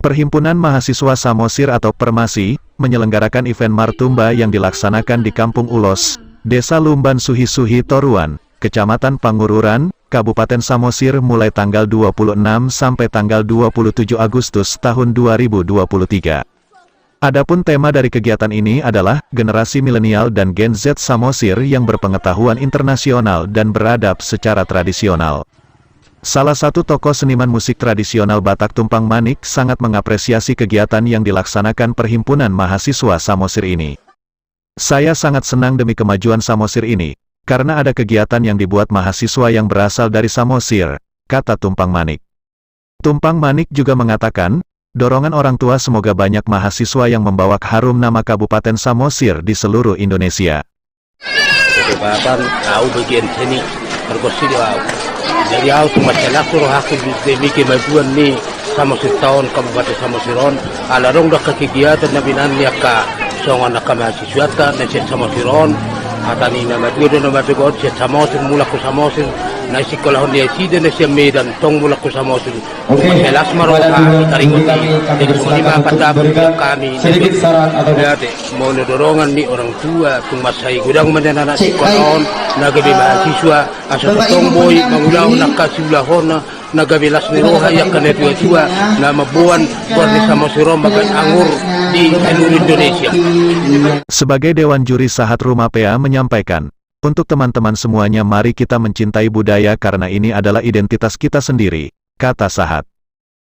Perhimpunan Mahasiswa Samosir atau Permasi, menyelenggarakan event Martumba yang dilaksanakan di Kampung Ulos, Desa Lumban Suhi-Suhi Toruan, Kecamatan Pangururan, Kabupaten Samosir mulai tanggal 26 sampai tanggal 27 Agustus tahun 2023. Adapun tema dari kegiatan ini adalah generasi milenial dan Gen Z Samosir yang berpengetahuan internasional dan beradab secara tradisional. Salah satu tokoh seniman musik tradisional Batak Tumpang Manik sangat mengapresiasi kegiatan yang dilaksanakan Perhimpunan Mahasiswa Samosir ini. Saya sangat senang demi kemajuan Samosir ini, karena ada kegiatan yang dibuat mahasiswa yang berasal dari Samosir, kata Tumpang Manik. Tumpang Manik juga mengatakan, dorongan orang tua semoga banyak mahasiswa yang membawa harum nama Kabupaten Samosir di seluruh Indonesia. Jadi aku masalah suruh aku demi kemajuan nih Samosir tahun Kabupaten Samosiron alarong dah kegiatan nabinan niaka songan nak mahasiswa kan dan Samosiron atani nama dua dan nama tiga Samosir mula ku Samosir na sekolah dia tidak nasi Medan tong mula ku Samosir masalah semaro kami taringuti jadi semua pada kami sedikit saran atau mau dorongan nih orang tua tung masai gudang menjana sekolah nagabi mahasiswa asal tomboy mengulang nakasiulahona nagabilas ni roha yang kena tua-tua nama buan warni Samosiron bagan anggur di seluruh Indonesia. Sebagai Dewan Juri Sahat Rumapea menyampaikan, untuk teman-teman semuanya mari kita mencintai budaya karena ini adalah identitas kita sendiri, kata Sahat.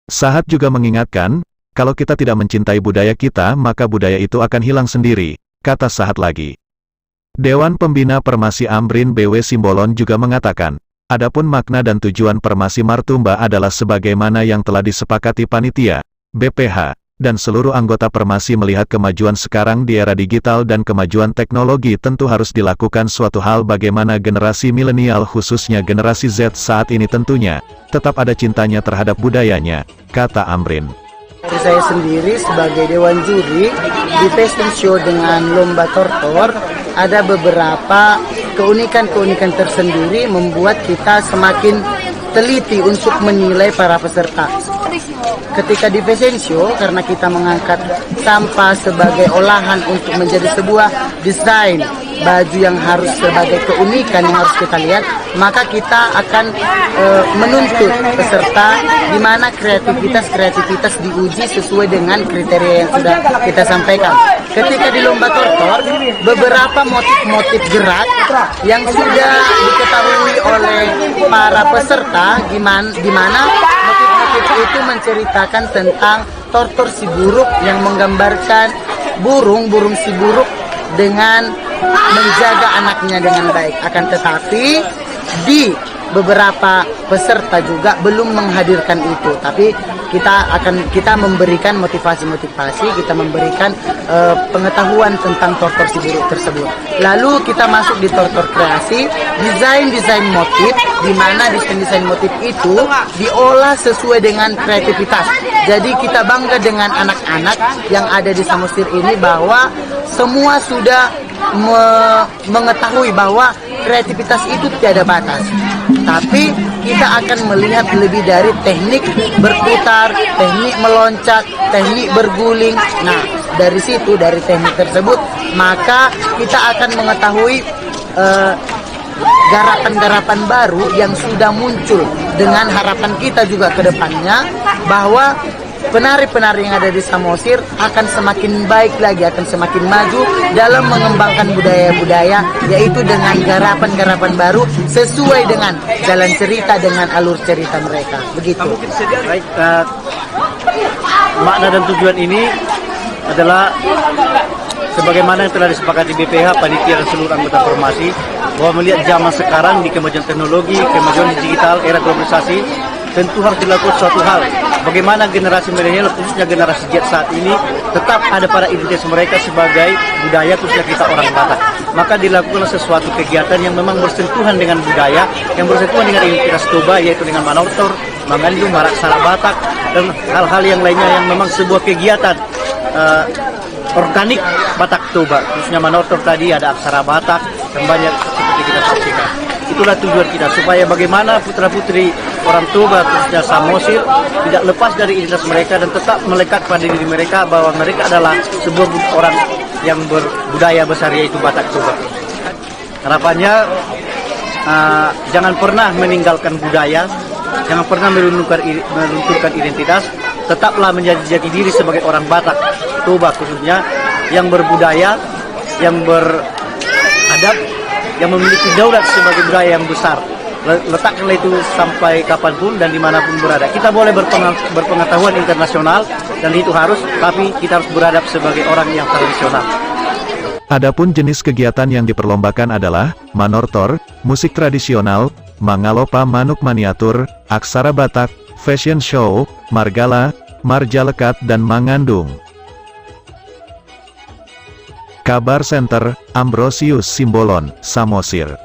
Sahat juga mengingatkan, kalau kita tidak mencintai budaya kita maka budaya itu akan hilang sendiri, kata Sahat lagi. Dewan Pembina Permasi Amrin BW Simbolon juga mengatakan, adapun makna dan tujuan Permasi Martumba adalah sebagaimana yang telah disepakati panitia, BPH, dan seluruh anggota Permasi melihat kemajuan sekarang di era digital dan kemajuan teknologi tentu harus dilakukan suatu hal bagaimana generasi milenial khususnya generasi Z saat ini tentunya, tetap ada cintanya terhadap budayanya, kata Amrin. Dari saya sendiri sebagai Dewan Juri di Fashion Show dengan Lomba Tortor, ada beberapa keunikan-keunikan tersendiri membuat kita semakin teliti untuk menilai para peserta. Ketika di Fashion Show, karena kita mengangkat sampah sebagai olahan untuk menjadi sebuah desain baju yang harus sebagai keunikan yang harus kita lihat, maka kita akan menuntut peserta di mana kreativitas diuji sesuai dengan kriteria yang sudah kita sampaikan. Ketika di Lomba Tortor, beberapa motif-motif gerak yang sudah diketahui oleh para peserta, di mana motif-motif itu menceritakan tentang tortor si buruk yang menggambarkan burung si buruk dengan menjaga anaknya dengan baik. Akan tetapi di beberapa peserta juga belum menghadirkan itu, tapi kita memberikan motivasi, kita memberikan pengetahuan tentang tortor si buruk tersebut. Lalu kita masuk di tortor kreasi, desain motif, di mana desain motif itu diolah sesuai dengan kreativitas. Jadi kita bangga dengan anak-anak yang ada di Samosir ini bahwa semua sudah mengetahui bahwa kreativitas itu tiada batas. Tapi kita akan melihat lebih dari teknik berputar, teknik meloncat, teknik berguling. Nah, dari situ, dari teknik tersebut, maka kita akan mengetahui garapan-garapan baru yang sudah muncul dengan harapan kita juga ke depannya bahwa penari-penari yang ada di Samosir akan semakin baik lagi, akan semakin maju dalam mengembangkan budaya-budaya, yaitu dengan garapan-garapan baru sesuai dengan jalan cerita, dengan alur cerita mereka. Begitu. Baik, makna dan tujuan ini adalah sebagaimana yang telah disepakati BPH, panitia dan seluruh anggota Permasi, bahwa melihat zaman sekarang di kemajuan teknologi, kemajuan digital, era globalisasi, tentu harus dilakukan suatu hal. Bagaimana generasi milenial, khususnya generasi Z saat ini, tetap ada pada identitas mereka sebagai budaya, khususnya kita orang Batak. Maka dilakukan sesuatu kegiatan yang memang bersentuhan dengan budaya, yang bersentuhan dengan identitas Toba, yaitu dengan manortor, mangandung, maraksara Batak, dan hal-hal yang lainnya yang memang sebuah kegiatan organik Batak Toba. Khususnya manortor tadi ada aksara Batak, dan banyak seperti kita saksikan. Itulah tujuan kita, supaya bagaimana putra-putri orang Toba khususnya Samosir tidak lepas dari identitas mereka dan tetap melekat pada diri mereka bahwa mereka adalah sebuah orang yang berbudaya besar, yaitu Batak Toba. Harapannya jangan pernah meninggalkan budaya, jangan pernah melunturkan identitas, tetaplah menjadi jati diri sebagai orang Batak Toba khususnya yang berbudaya, yang beradab, yang memiliki daulat sebagai budaya yang besar. Letakkanlah itu sampai kapanpun dan dimanapun berada. Kita boleh berpengetahuan internasional dan itu harus, tapi kita harus beradab sebagai orang yang tradisional. Adapun jenis kegiatan yang diperlombakan adalah manortor, musik tradisional, mangalopa manuk maniatur, aksara Batak, fashion show, margala, marjalekat dan mangandung. Kabar Center, Ambrosius Simbolon, Samosir.